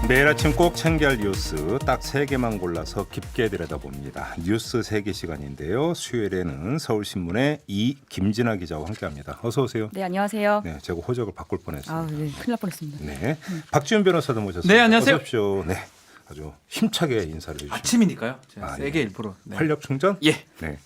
매일 아침 꼭 챙겨야 할 뉴스 딱 3개만 골라서 깊게 들여다봅니다. 뉴스 3개 시간인데요. 수요일에는 서울신문의 김진아 기자와 함께합니다. 어서 오세요. 네, 안녕하세요. 네, 제가 호적을 바꿀 뻔했습니다. 아, 네, 큰일 날 뻔했습니다. 네, 박지훈 변호사도 모셨습니다. 네, 안녕하세요. 어서 오십시오. 네, 아주 힘차게 인사를 해주시죠. 아침이니까요. 제가 아, 세게 예. 일부러. 네. 활력 충전? 예. 네.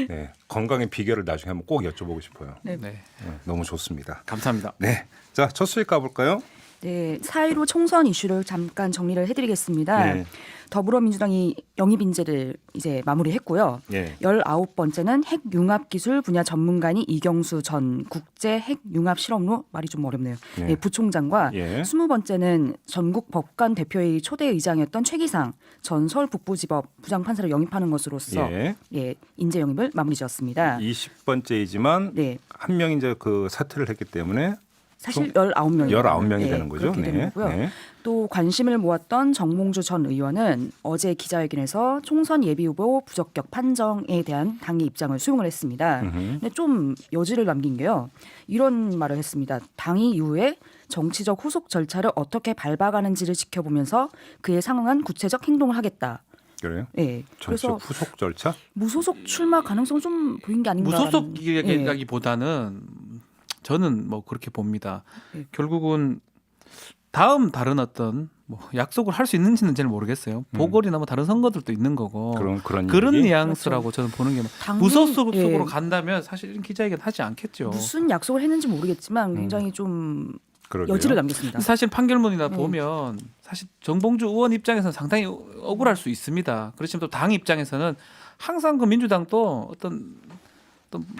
네, 건강의 비결을 나중에 한번 꼭 여쭤보고 싶어요. 네. 네. 너무 좋습니다. 감사합니다. 네, 자, 첫 수익 가볼까요? 네, 4.15 총선 이슈를 잠깐 정리를 해드리겠습니다. 네. 더불어민주당이 영입인재를 이제 마무리했고요. 예. 19번째는 핵융합기술 분야 전문가인 이경수 전 국제핵융합실험로 말이 좀 어렵네요. 네. 네, 부총장과 예. 20번째는 전국 법관 대표회의 초대 의장이었던 최기상 전 서울북부지법 부장판사를 영입하는 것으로서 예. 예, 인재 영입을 마무리 지었습니다. 20번째이지만 네. 한 명이 이제 그 사퇴를 했기 때문에 사실 19명이 19명이 되는 거죠. 그렇게 되는 거고요. 네. 또 관심을 모았던 정몽주 전 의원은 어제 기자회견에서 총선 예비후보 부적격 판정에 대한 당의 입장을 수용을 했습니다. 근데 좀 여지를 남긴 게요. 이런 말을 했습니다. 당이 이후에 정치적 후속 절차를 어떻게 밟아가는지를 지켜보면서 그에 상응한 구체적 행동을 하겠다. 그래요? 네. 그래서 정치적 후속 절차? 무소속 출마 가능성은 좀 보인 게 아닌가. 무소속이라기보다는 저는 뭐 그렇게 봅니다. 네. 결국은 다음 다른 어떤 뭐 약속을 할 수 있는지는 잘 모르겠어요. 보궐이나 뭐 다른 선거들도 있는 거고 그런 얘기? 뉘앙스라고 저는 보는 게 당이- 무소속으로 예. 간다면 사실 이런 기자회견 하지 않겠죠. 무슨 약속을 했는지 모르겠지만 굉장히 좀 그러게요. 여지를 남겼습니다. 사실 판결문이나 보면 사실 정봉주 의원 입장에서는 상당히 억울할 수 있습니다. 그렇지만 또 당 입장에서는 항상 그 민주당도 어떤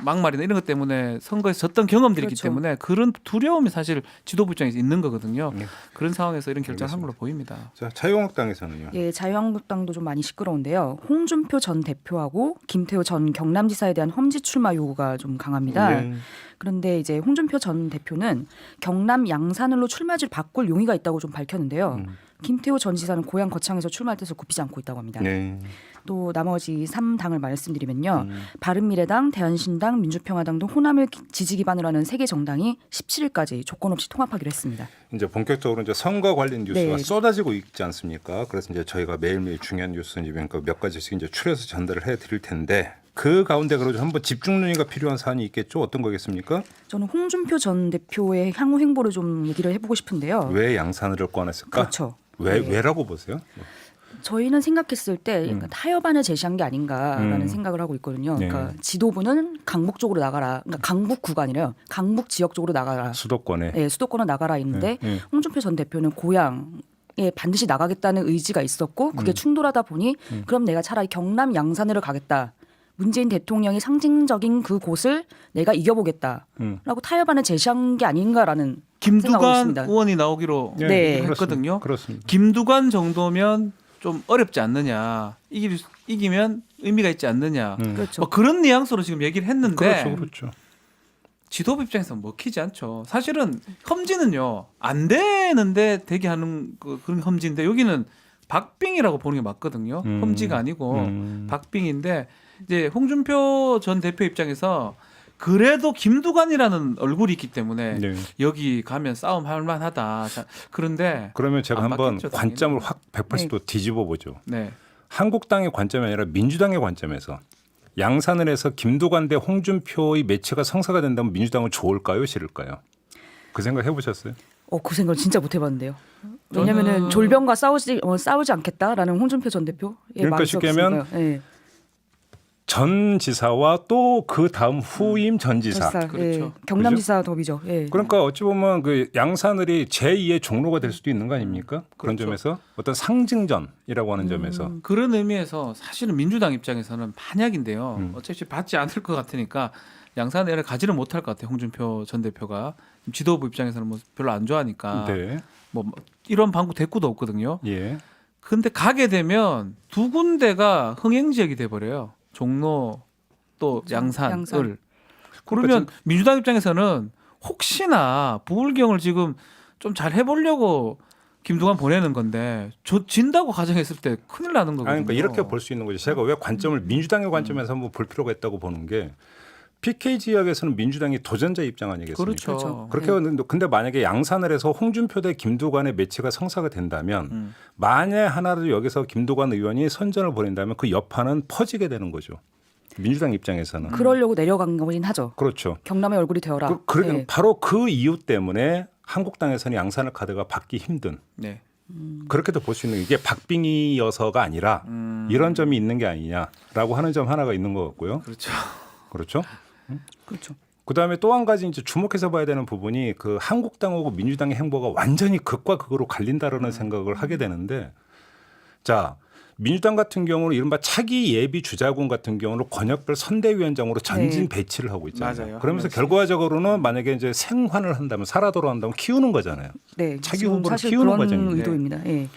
막말이나 이런 것 때문에 선거에서 졌던 경험들이 있기 그렇죠. 때문에 그런 두려움이 사실 지도부 입장에서 있는 거거든요. 네. 그런 상황에서 이런 결정을 한 걸로 보입니다. 자, 자유한국당에서는요. 예, 자유한국당도 좀 많이 시끄러운데요. 홍준표 전 대표하고 김태호 전 경남지사에 대한 험지 출마 요구가 좀 강합니다. 네. 그런데 이제 홍준표 전 대표는 경남 양산을로 출마지를 바꿀 용의가 있다고 좀 밝혔는데요. 김태호 전 지사는 고향 거창에서 출마할 뜻을 굽히지 않고 있다고 합니다. 네. 또 나머지 3당을 말씀드리면요. 바른미래당, 대한신당, 민주평화당 등 호남을 지지 기반으로 하는 세 개 정당이 17일까지 조건 없이 통합하기로 했습니다. 이제 본격적으로 이제 선거 관련 뉴스가 네. 쏟아지고 있지 않습니까? 그래서 이제 저희가 매일매일 중요한 뉴스 그러니까 몇 가지씩 이제 추려서 전달을 해 드릴 텐데 그 가운데 그래도 한번 집중 논의가 필요한 사안이 있겠죠? 어떤 거겠습니까? 저는 홍준표 전 대표의 향후 행보를 좀 얘기를 해보고 싶은데요. 왜 양산을 꺼냈을까? 그렇죠. 왜라고 보세요? 저희는 생각했을 때 약간 타협안을 제시한 게 아닌가라는 생각을 하고 있거든요. 네. 그러니까 지도부는 강북 쪽으로 나가라. 그러니까 강북구가 아니라요. 강북 지역 쪽으로 나가라. 수도권에. 네, 수도권은 나가라 있는데 홍준표 전 대표는 고향에 반드시 나가겠다는 의지가 있었고 그게 충돌하다 보니 그럼 내가 차라리 경남 양산으로 가겠다. 문재인 대통령이 상징적인 그 곳을 내가 이겨보겠다라고 타협안을 제시한 게 아닌가라는 생각하고 김두관 있습니다. 의원이 나오기로 네. 했거든요. 그렇습니다. 김두관 정도면 좀 어렵지 않느냐. 이기면 의미가 있지 않느냐. 그렇죠. 뭐 그런 뉘앙스로 지금 얘기를 했는데 그렇죠. 지도부 입장에서는 먹히지 않죠. 사실은 험지는요 안 되는데 되게 하는 그런 험지인데 여기는 박빙이라고 보는 게 맞거든요. 험지가 아니고 박빙인데 이제 홍준표 전 대표 입장에서 그래도 김두관이라는 얼굴이 있기 때문에 네. 여기 가면 싸움 할 만하다. 자, 그런데 그러면 제가 안 한번 맞겠죠, 관점을 당연히. 확 180도 뒤집어 보죠. 네. 한국당의 관점이 아니라 민주당의 관점에서 양산을 해서 김두관 대 홍준표의 매치가 성사가 된다면 민주당은 좋을까요, 싫을까요? 그 생각 해보셨어요? 그 생각 진짜 못 해봤는데요. 왜냐면은 졸병과 싸우지 않겠다라는 홍준표 전 대표. 그러니까 쉽게 하면 전 지사와 또 그 다음 후임 전 지사. 그렇죠. 경남지사 더비죠. 예. 그러니까 어찌 보면 그 양산을이 제2의 종로가 될 수도 있는 거 아닙니까? 그런 그렇죠. 점에서 어떤 상징전이라고 하는 점에서 그런 의미에서 사실은 민주당 입장에서는 반약인데요. 어차피 받지 않을 것 같으니까 양산을 가지를 못할 것 같아요. 홍준표 전 대표가 지도부 입장에서는 뭐 별로 안 좋아하니까 네. 뭐 이런 방구 대꾸도 없거든요. 예. 근데 가게 되면 두 군데가 흥행 지역이 돼 버려요. 종로 또 양산을. 양산. 그러면 민주당 입장에서는 혹시나 부울경을 지금 좀 잘 해보려고 김두관 보내는 건데 진다고 가정했을 때 큰일 나는 거거든요. 그러니까 이렇게 볼 수 있는 거죠. 제가 왜 관점을 민주당의 관점에서 한번 볼 필요가 있다고 보는 게 PK 지역에서는 민주당이 도전자 입장 아니겠습니까? 그렇죠. 그렇게 근데 만약에 양산을 해서 홍준표 대 김두관의 매치가 성사가 된다면 만에 하나라도 여기서 김두관 의원이 선전을 벌인다면 그 여파는 퍼지게 되는 거죠. 민주당 입장에서는. 그러려고 내려간 거긴 하죠. 그렇죠. 경남의 얼굴이 되어라. 네. 바로 그 이유 때문에 한국당에서는 양산을 카드가 받기 힘든. 네. 그렇게도 볼 수 있는 이게 박빙이어서가 아니라 이런 점이 있는 게 아니냐라고 하는 점 하나가 있는 것 같고요. 그렇죠. 그렇죠. 그렇죠. 그다음에 또 한 가지 이제 주목해서 봐야 되는 부분이 그 한국당하고 민주당의 행보가 완전히 극과 극으로 갈린다라는 생각을 하게 되는데, 자 민주당 같은 경우는 이른바 차기 예비 주자군 같은 경우는 권역별 선대위원장으로 전진 배치를 하고 있잖아요. 맞아요. 그러면서 하나씩. 결과적으로는 만약에 이제 생환을 한다면 살아 돌아온다면 키우는 거잖아요. 네, 차기 지금 후보를 사실 키우는 그런 과정입니다. 의도입니다. 예.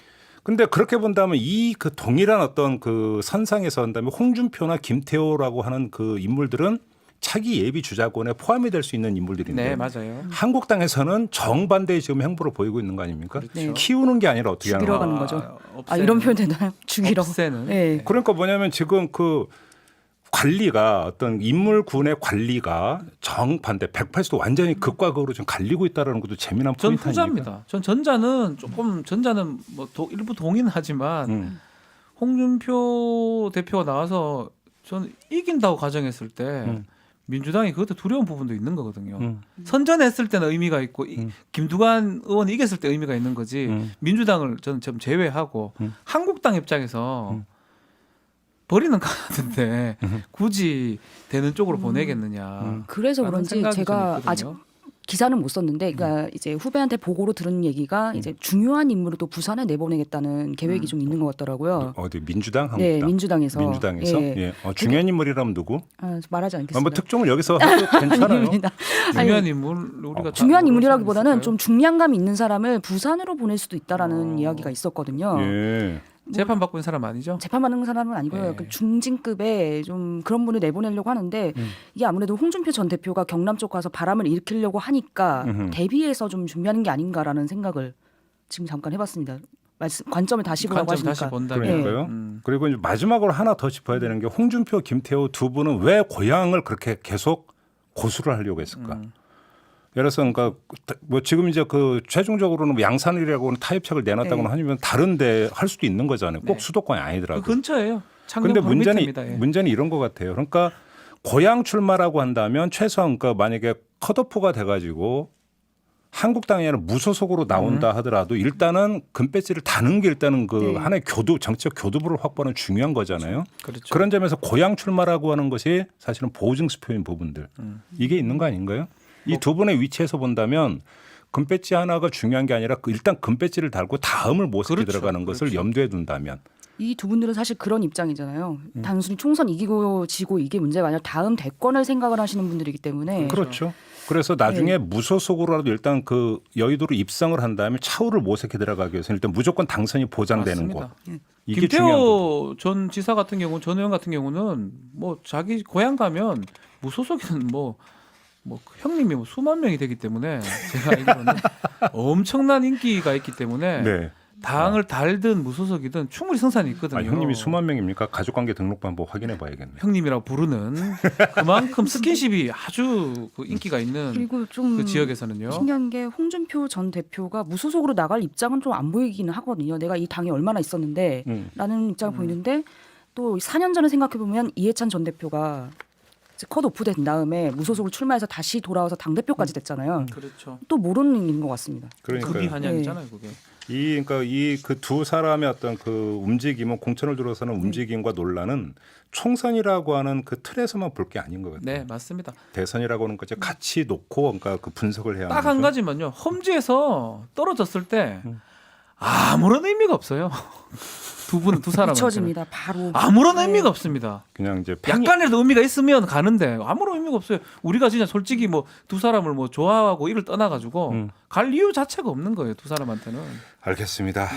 근데 그렇게 본다면 이 그 동일한 어떤 그 선상에서 한다면 홍준표나 김태호라고 하는 그 인물들은 차기 예비 주자군에 포함이 될 수 있는 인물들인데 네, 맞아요. 한국당에서는 정반대의 지금 행보를 보이고 있는 거 아닙니까? 그렇죠. 키우는 게 아니라 어떻게 하는 죽이러 거야? 가는 거죠. 없애는. 이런 표현 되나요? 죽이러. 없애는. 네. 그러니까 뭐냐면 지금 그 관리가 어떤 인물군의 관리가 정반대 180도 완전히 극과 극으로 좀 갈리고 있다는 것도 재미난 전 포인트 아닙니까? 후자입니다. 전 전자는 조금 전자는 뭐 일부 동의하지만 홍준표 대표가 나와서 전 이긴다고 가정했을 때 민주당이 그것도 두려운 부분도 있는 거거든요. 선전했을 때는 의미가 있고 김두관 의원이 이겼을 때 의미가 있는 거지. 민주당을 저는 좀 제외하고 한국당 입장에서 버리는 카드인데 굳이 되는 쪽으로 보내겠느냐. 그래서 라는 그런지 생각이 제가 좀 아직 있거든요. 기사는 못 썼는데, 그러니까 이제 후배한테 보고로 들은 얘기가 이제 중요한 인물을 또 부산에 내보내겠다는 계획이 좀 있는 것 같더라고요. 어디 민주당, 한국당? 네, 민주당에서. 민주당에서 예. 예. 중요한 인물이라면 누구? 말하지 않겠습니다. 뭐 특종을 여기서 해도 괜찮아요. 아닙니다. 중요한 인물 우리가 중요한 다 인물이라기보다는 모르지 좀 중량감 있는 사람을 부산으로 보낼 수도 있다라는 이야기가 있었거든요. 예. 재판 받고 있는 사람 아니죠? 재판받는 사람은 아니고요. 네. 그 중진급의 좀 그런 분을 내보내려고 하는데 이게 아무래도 홍준표 전 대표가 경남 쪽 가서 바람을 일으키려고 하니까 대비해서 좀 준비하는 게 아닌가라는 생각을 지금 잠깐 해봤습니다. 관점을 다시 보라고 관점 다시 하시니까. 본다면. 그러니까요. 그리고 이제 마지막으로 하나 더 짚어야 되는 게 홍준표, 김태호 두 분은 왜 고향을 그렇게 계속 고수를 하려고 했을까? 예를 들어서 그러니까 뭐 지금 이제 그 최종적으로는 뭐 양산이라고는 타협책을 내놨다고는 하지만 다른데 할 수도 있는 거잖아요. 꼭 네. 수도권이 그 아니더라도. 근처예요. 그런데 창녕 문제는 예. 문제는 이런 것 같아요. 그러니까 고향 출마라고 한다면 최소한 그러니까 만약에 컷오프가 돼가지고 한국당이 아니라 무소속으로 나온다 하더라도 일단은 금배지를 다는 게 일단은 그 네. 하나의 교두 정치적 교두부를 확보하는 중요한 거잖아요. 그렇죠. 그런 점에서 고향 출마라고 하는 것이 사실은 보증 수표인 부분들 이게 있는 거 아닌가요? 이 두 분의 위치에서 본다면 금배지 하나가 중요한 게 아니라 일단 금배지를 달고 다음을 모색해 그렇죠. 들어가는 것을 그렇죠. 염두에 둔다면 이 두 분들은 사실 그런 입장이잖아요. 단순히 총선 이기고 지고 이게 문제가 아니라 다음 대권을 생각을 하시는 분들이기 때문에. 그렇죠. 그래서 나중에 무소속으로라도 일단 그 여의도로 입성을 한 다음에 차후를 모색해 들어가기 위해서는 일단 무조건 당선이 보장되는 곳. 맞습니다. 이게 중요한 거죠. 김태호 전 지사 같은 경우, 전 의원 같은 경우는 뭐 자기 고향 가면 무소속이든 뭐 형님이 뭐 수만 명이 되기 때문에 제가 알기로는 엄청난 인기가 있기 때문에 네. 당을 달든 무소속이든 충분히 승산이 있거든요. 형님이 수만 명입니까? 가족관계 등록부 한번 확인해 봐야겠네요. 형님이라고 부르는 그만큼 스킨십이 아주 그 인기가 있는 그리고 좀 그 지역에서는요. 신기한 게 홍준표 전 대표가 무소속으로 나갈 입장은 좀 안 보이기는 하거든요. 내가 이 당에 얼마나 있었는데 라는 입장을 보이는데 또 4년 전에 생각해 보면 이해찬 전 대표가 컷오프 된 다음에 무소속으로 출마해서 다시 돌아와서 당대표까지 됐잖아요. 그렇죠. 또 모르는 일인 것 같습니다. 급이 그러니까 한양이잖아요, 그게. 그러니까 이 그 두 사람의 어떤 그 움직임은 공천을 들어서는 움직임과 논란은 총선이라고 하는 그 틀에서만 볼 게 아닌 것 같아요. 네, 맞습니다. 대선이라고 하는 것을 같이 놓고 그러니까 그 분석을 해야 딱 하는 한 거죠. 가지만요. 험지에서 떨어졌을 때 아무런 의미가 없어요. 두 사람한테는 잊혀집니다. 바로. 아무런 의미가 없습니다. 그냥 이제 약간이라도 의미가 있으면 가는데 아무런 의미가 없어요. 우리가 진짜 솔직히 뭐 두 사람을 뭐 좋아하고 이걸 떠나가지고 갈 이유 자체가 없는 거예요. 두 사람한테는. 알겠습니다.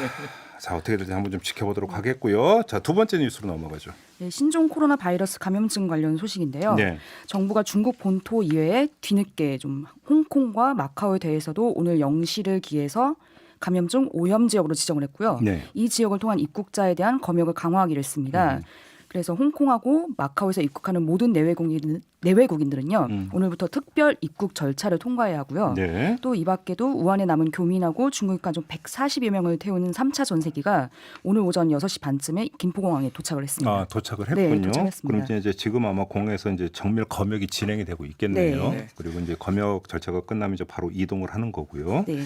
자 어떻게 될지 한번 좀 지켜보도록 하겠고요. 자 두 번째 뉴스로 넘어가죠. 네, 신종 코로나 바이러스 감염증 관련 소식인데요. 네. 정부가 중국 본토 이외에 뒤늦게 좀 홍콩과 마카오에 대해서도 오늘 0시를 기해서 감염증 오염 지역으로 지정을 했고요. 네. 이 지역을 통한 입국자에 대한 검역을 강화하기로 했습니다. 그래서 홍콩하고 마카오에서 입국하는 모든 내외국인들은요. 오늘부터 특별 입국 절차를 통과해야 하고요. 네. 또 이 밖에도 우한에 남은 교민하고 중국인 가족 140여 명을 태우는 3차 전세기가 오늘 오전 6시 반쯤에 김포공항에 도착을 했습니다. 아, 도착을 네, 했군요. 도착했습니다. 그럼 이제 지금 아마 공항에서 이제 정밀 검역이 진행이 되고 있겠네요. 네. 그리고 이제 검역 절차가 끝나면 이제 바로 이동을 하는 거고요. 네,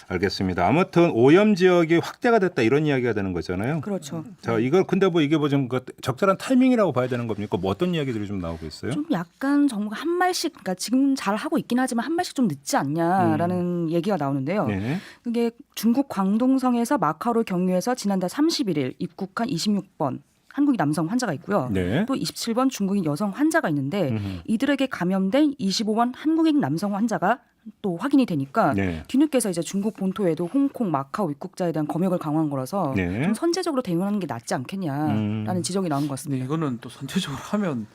알겠습니다. 아무튼 오염 지역이 확대가 됐다 이런 이야기가 되는 거잖아요. 그렇죠. 자, 이걸 근데 뭐 이게 뭐 좀 적절한 타이밍이라고 봐야 되는 겁니까? 뭐 어떤 이야기들이 좀 나오고 있어요? 좀 약간 정부가 한 말씩, 그러니까 지금 잘 하고 있긴 하지만 한 말씩 좀 늦지 않냐라는 얘기가 나오는데요. 네. 그게 중국 광동성에서 마카오를 경유해서 지난달 31일 입국한 26번 한국인 남성 환자가 있고요. 네. 또 27번 중국인 여성 환자가 있는데 이들에게 감염된 25번 한국인 남성 환자가 또 확인이 되니까 네. 뒤늦게서 이제 중국 본토에도 홍콩, 마카오 입국자에 대한 검역을 강화한 거라서 네. 좀 선제적으로 대응하는 게 낫지 않겠냐라는 지적이 나온 것 같습니다. 근데 이거는 또 선제적으로 하면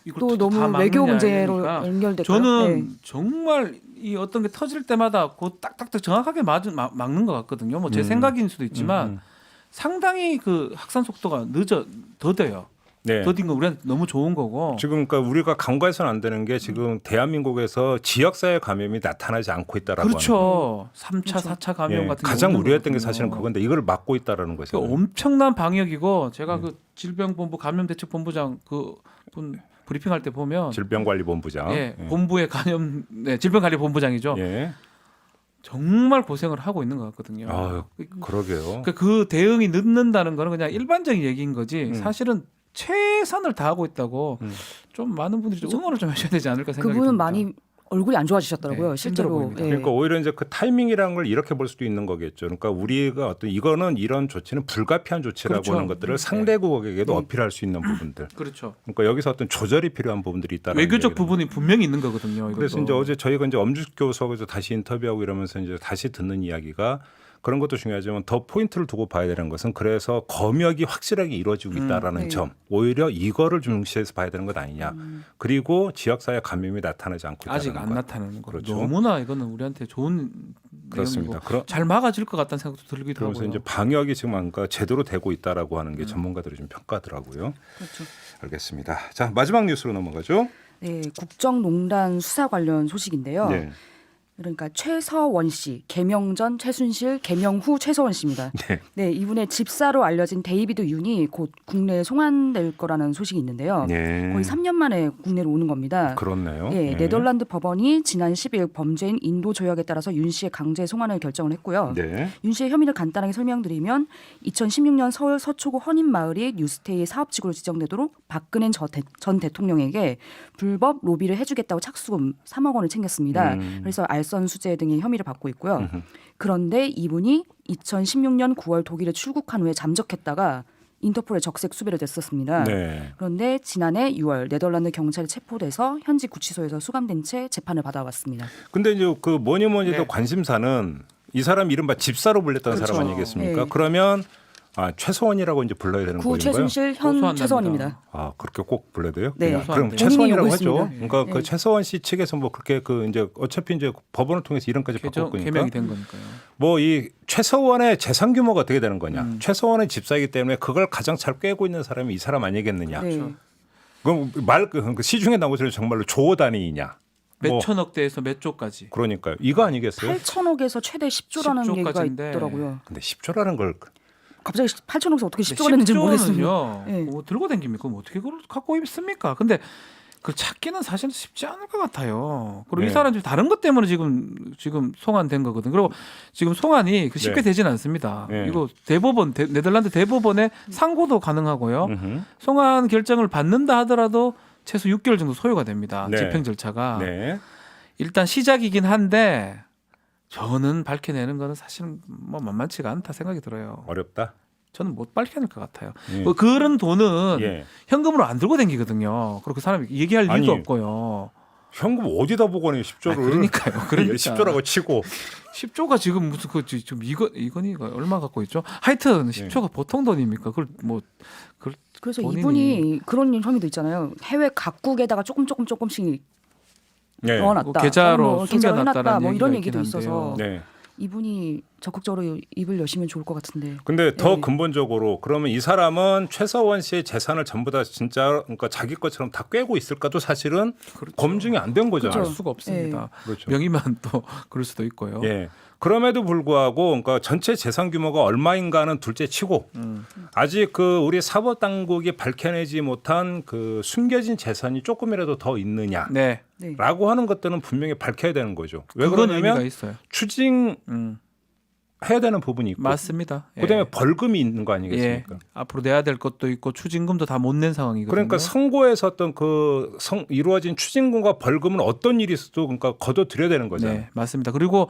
이걸 또 다 너무 막느냐 외교 문제로 이러니까 연결될까요? 저는 네. 정말 이 어떤 게 터질 때마다 그 딱딱딱 정확하게 막는 것 같거든요. 뭐 제 생각일 수도 있지만 상당히 그 확산 속도가 더뎌요. 네. 더딘 건 우리한테 너무 좋은 거고. 지금 그러니까 우리가 간과해서는 안 되는 게 지금 대한민국에서 지역사회 감염이 나타나지 않고 있다라고 그렇죠. 3차, 그렇죠. 4차 감염 예, 같은 게 가장 없는 우려했던 게 거거든요. 사실은 그건데 이걸 막고 있다라는 거죠. 그러니까 엄청난 방역이고 제가 그 질병본부 감염대책본부장 그분 브리핑할 때 보면 질병관리본부장. 예, 본부의 질병관리본부장이죠. 예. 정말 고생을 하고 있는 것 같거든요. 아, 그러게요. 그 대응이 늦는다는 거는 그냥 일반적인 얘기인 거지. 사실은 최선을 다하고 있다고 좀 많은 분들이 좀 응원을 좀 하셔야 되지 않을까 생각이 그분은 듭니다. 많이 얼굴이 안 좋아지셨더라고요. 네, 실제로. 힘들어 보입니다. 예. 그러니까 오히려 이제 그 타이밍이라는 걸 이렇게 볼 수도 있는 거겠죠. 그러니까 우리가 어떤 이거는 이런 조치는 불가피한 조치라고 그렇죠. 하는 것들을 상대국에게도 네. 어필할 수 있는 부분들. 그렇죠. 그러니까 여기서 어떤 조절이 필요한 부분들이 있다. 외교적 부분이 분명히 있는 거거든요. 그래서 이것도. 이제 어제 저희가 이제 엄죽 교수하고 다시 인터뷰하고 이러면서 이제 다시 듣는 이야기가 그런 것도 중요하지만 더 포인트를 두고 봐야 되는 것은 그래서 검역이 확실하게 이루어지고 있다라는 네. 점. 오히려 이거를 중시해서 봐야 되는 것 아니냐. 그리고 지역사회 감염이 나타나지 않고 있다는 아직 안 것. 나타나는 거. 그렇죠. 너무나 이거는 우리한테 좋은 그렇습니다. 내용이고 잘 막아질 것 같다는 생각도 들기도 그러면서 하고요. 이제 방역이 지금 뭔가 제대로 되고 있다라고 하는 게 전문가들이 좀 평가하더라고요. 그렇죠. 알겠습니다. 자, 마지막 뉴스로 넘어가죠. 네, 국정농단 수사 관련 소식인데요. 네. 그러니까 최서원 씨, 개명 전 최순실, 개명 후 최서원 씨입니다. 네. 네, 이분의 집사로 알려진 데이비드 윤이 곧 국내에 송환될 거라는 소식이 있는데요. 네. 거의 3년 만에 국내로 오는 겁니다. 그렇네요. 예, 네덜란드 법원이 지난 10일 범죄인 인도 조약에 따라서 윤 씨의 강제 송환을 결정을 했고요. 네. 윤 씨의 혐의를 간단하게 설명드리면 2016년 서울 서초구 헌인마을이 뉴스테이의 사업지구로 지정되도록 박근혜 전 대통령에게 불법 로비를 해주겠다고 착수금 3억 원을 챙겼습니다. 그래서 알선수재 등의 혐의를 받고 있고요. 그런데 이분이 2016년 9월 독일에 출국한 후에 잠적했다가 인터폴에 적색 수배를 됐었습니다. 네. 그런데 지난해 6월 네덜란드 경찰에 체포돼서 현지 구치소에서 수감된 채 재판을 받아왔습니다. 근데 이제 그 뭐니 해도 네. 관심사는 이 사람 이른바 집사로 불렸던 그렇죠. 사람 아니겠습니까? 네. 그러면 최서원이라고 이제 불러야 되는 구 거인가요? 최순실 현 고소한답니다. 최서원입니다. 아, 그렇게 꼭 불러야 돼요? 네. 그냥 그럼 본인이 최서원이라고 하죠. 요구했습니다. 그러니까 그 네. 최서원 씨 측에서 뭐 그렇게 그 이제 어차피 이제 법원을 통해서 이름까지 바꿨 거니까 개명이 된 거니까요. 뭐 이 최서원의 재산 규모가 어떻게 되는 거냐? 최서원의 집사이기 때문에 그걸 가장 잘 꿰고 있는 사람이 이 사람 아니겠느냐? 네. 그럼 그 시중에 나오는 정말로 조 단위이냐? 몇 뭐 천억대에서 몇 조까지. 그러니까요. 이거 아니겠어요? 8천억에서 최대 10조라는 10조 얘기가 까지인데. 있더라고요. 근데 10조라는 걸 갑자기 8천억에서 어떻게 10조가 됐는지 모르겠습니다. 10조는요. 네. 뭐 들고 다닙니까? 뭐 어떻게 그걸 갖고 있습니까? 근데 그 찾기는 사실 쉽지 않을 것 같아요. 그리고 네. 이 사람 지금 다른 것 때문에 지금 송환된 거거든. 그리고 지금 송환이 쉽게 네. 되지는 않습니다. 네. 이거 대법원 네덜란드 대법원에 상고도 가능하고요. 음흠. 송환 결정을 받는다 하더라도 최소 6개월 정도 소요가 됩니다. 네. 집행 절차가. 네. 일단 시작이긴 한데 저는 밝혀내는 거는 사실은 뭐 만만치가 않다 생각이 들어요. 어렵다. 저는 못 밝혀낼 것 같아요. 예. 뭐 그런 돈은 예. 현금으로 안 들고 다니거든요. 그렇게 사람이 얘기할 이유도 아니, 없고요. 현금 어디다 보관해요? 10조를. 그러니까요. 그러니까. 10조라고 치고. 10조가 지금 무슨 좀 이건희가 얼마 갖고 있죠? 하여튼 10조가 보통 돈입니까? 그걸 뭐 그래서 본인이- 이분이 그런 혐의도 있잖아요. 해외 각국에다가 조금씩 네. 넣어놨다. 뭐 계좌로 뭐 계좌로 숨겨놨다라는 해놨다. 뭐 이런 얘기가 얘기도 있긴 있어서 한데요. 네. 이분이 적극적으로 입을 여시면 좋을 것 같은데. 근데 더 네. 근본적으로 그러면 이 사람은 최서원 씨의 재산을 전부 다 진짜 그러니까 자기 것처럼 다 꿰고 있을까도 사실은 그렇죠. 검증이 안 된 거잖아요. 알 그렇죠. 수가 없습니다. 그렇죠. 명의만 또 그럴 수도 있고요. 예. 그럼에도 불구하고 그러니까 전체 재산 규모가 얼마인가는 둘째치고 아직 그 우리 사법 당국이 밝혀내지 못한 그 숨겨진 재산이 조금이라도 더 있느냐라고 네, 네. 하는 것들은 분명히 밝혀야 되는 거죠. 왜 그건 의미가 그러냐면 있어요. 추징해야 되는 부분이 있고 맞습니다. 예. 그다음에 벌금이 있는 거 아니겠습니까? 예. 앞으로 내야 될 것도 있고 추징금도 다 못 낸 상황이거든요. 그러니까 선고에서 어떤 그 이루어진 추징금과 벌금은 어떤 일이 있어도 그러니까 걷어들여야 되는 거잖아요. 네, 맞습니다. 그리고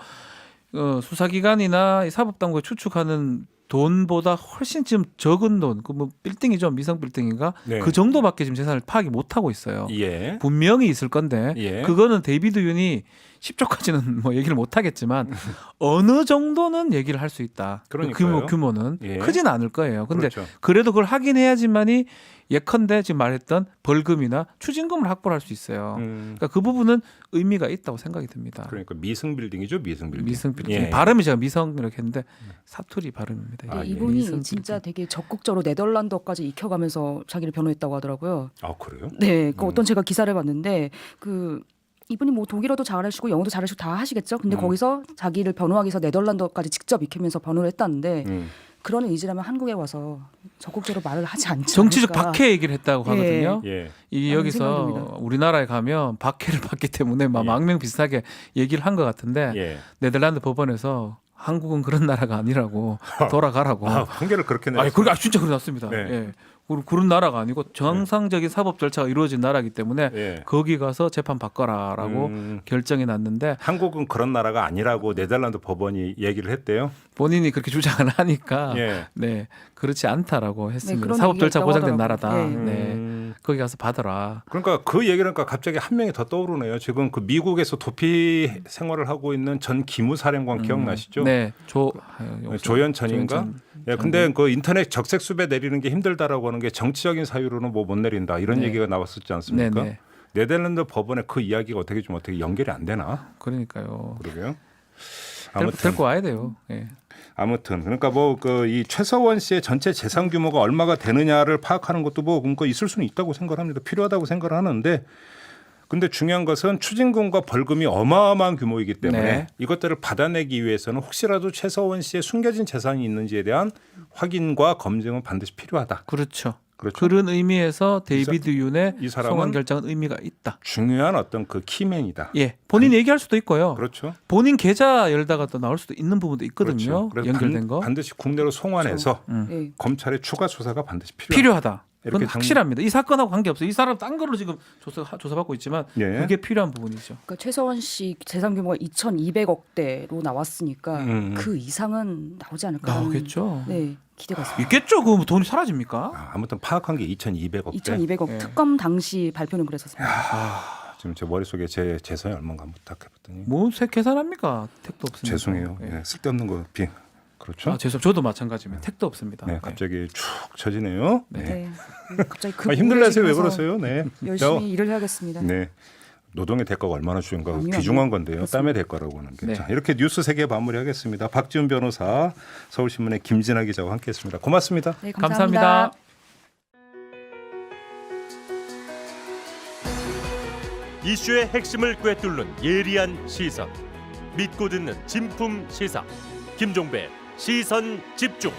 수사기관이나 이 사법당국이 추측하는 돈보다 훨씬 지금 적은 돈, 그 뭐 빌딩이죠, 미성 빌딩인가, 네. 그 정도밖에 지금 재산을 파악이 못 하고 있어요. 예. 분명히 있을 건데 예. 그거는 데이비드 윤이 10조까지는 뭐 얘기를 못 하겠지만 어느 정도는 얘기를 할 수 있다. 그 그러니까요. 규모는 예. 크지는 않을 거예요. 근데 그렇죠. 그래도 그걸 확인해야지만이 예컨대 지금 말했던 벌금이나 추징금을 확보를 할 수 있어요. 그러니까 그 부분은 의미가 있다고 생각이 듭니다. 그러니까 미승 빌딩이죠, 미승 빌딩. 미성 빌딩 예. 발음이 제가 미성 이렇게 했는데 사투리 발음입니다. 아, 네, 예. 이분이 미성 진짜 되게 적극적으로 네덜란드어까지 익혀가면서 자기를 변호했다고 하더라고요. 아 그래요? 네, 그 어떤 제가 기사를 봤는데 그 이분이 뭐 독일어도 잘하시고 영어도 잘하시고 다 하시겠죠. 근데 거기서 자기를 변호하기 위해서 네덜란드어까지 직접 익히면서 변호를 했다는데 그런 의지라면 한국에 와서 적극적으로 말을 하지 않지 정치적 않을까. 박해 얘기를 했다고 예. 하거든요. 예. 이 라는 여기서 생각이 듭니다. 우리나라에 가면 박해를 받기 때문에 막 예. 망명 비슷하게 얘기를 한 것 같은데 예. 네덜란드 법원에서 한국은 그런 나라가 아니라고 돌아가라고. 아, 판결을 그렇게 아니, 내렸어요. 진짜 그래 놨습니다. 네. 예. 그런 나라가 아니고 정상적인 사법 절차가 이루어진 나라이기 때문에 예. 거기 가서 재판 받거라라고 결정이 났는데 한국은 그런 나라가 아니라고 네덜란드 법원이 얘기를 했대요. 본인이 그렇게 주장을 하니까 예. 네 그렇지 않다라고 했습니다. 그런 사법 절차 얘기가 보장된 있다고 나라다. 하더라고요. 네. 거기 가서 받아라. 그러니까 그 얘기를 하니까 갑자기 한 명이 더 떠오르네요. 지금 그 미국에서 도피 생활을 하고 있는 전 기무사령관 기억나시죠? 네, 조현천인가? 조현천. 예, 근데 그 인터넷 적색 수배 내리는 게 힘들다라고 하는 게 정치적인 사유로는 뭐 못 내린다 이런 네. 얘기가 나왔었지 않습니까? 네, 네. 네덜란드 법원에 그 이야기가 어떻게 좀 어떻게 연결이 안 되나? 그러니까요. 그러게요. 데리고 와야 돼요. 예. 아무튼 그러니까 뭐 그 이 최서원 씨의 전체 재산 규모가 얼마가 되느냐를 파악하는 것도 뭐 그러니까 있을 수는 있다고 생각합니다. 필요하다고 생각을 하는데 근데 중요한 것은 추징금과 벌금이 어마어마한 규모이기 때문에 네. 이것들을 받아내기 위해서는 혹시라도 최서원 씨의 숨겨진 재산이 있는지에 대한 확인과 검증은 반드시 필요하다. 그렇죠. 그렇죠. 그런 의미에서 데이비드 윤의 이 사람은 송환 결정은 의미가 있다. 중요한 어떤 그 키맨이다. 예, 본인 얘기할 수도 있고요. 그렇죠. 본인 계좌 열다가 또 나올 수도 있는 부분도 있거든요. 그렇죠. 그래서 연결된 거 반드시 국내로 송환해서 네. 검찰의 추가 수사가 반드시 필요하다. 필요하다. 이렇게 그건 확실합니다. 이 사건하고 관계없어요. 이 사람 딴 거로 지금 조사받고 있지만 예. 그게 필요한 부분이죠. 그러니까 최서원 씨 재산 규모가 2,200억대로 나왔으니까 그 이상은 나오지 않을까 하는 나오겠죠. 네, 기대가 있습니다. 있겠죠. 그 돈이 사라집니까? 아무튼 파악한 게 2,200억대. 2,200억 예. 특검 당시 발표는 그랬었습니다. 지금 제 머릿속에 제 재산이 얼마인가 한번 딱 해봤더니 뭔새 계산합니까? 택도 없습니다. 죄송해요. 예. 예, 쓸데없는 거 비. 그렇죠. 아, 죄송. 저도 마찬가지입니다. 택도 없습니다. 네, 갑자기 축 처지네요. 네. 네. 갑자기 그 힘들라세요? 왜 그러세요? 네. 열심히 일을 해야겠습니다. 네. 노동의 대가가 얼마나 중요한가 아니요, 귀중한 아니요. 건데요. 땀의 대가라고 하는 게. 네. 자, 이렇게 뉴스 3개 마무리하겠습니다. 박지훈 변호사, 서울신문의 김진아 기자와 함께했습니다. 고맙습니다. 네, 감사합니다. 이슈의 핵심을 꿰뚫는 예리한 시선, 믿고 듣는 진품 시사 김종배 시선 집중.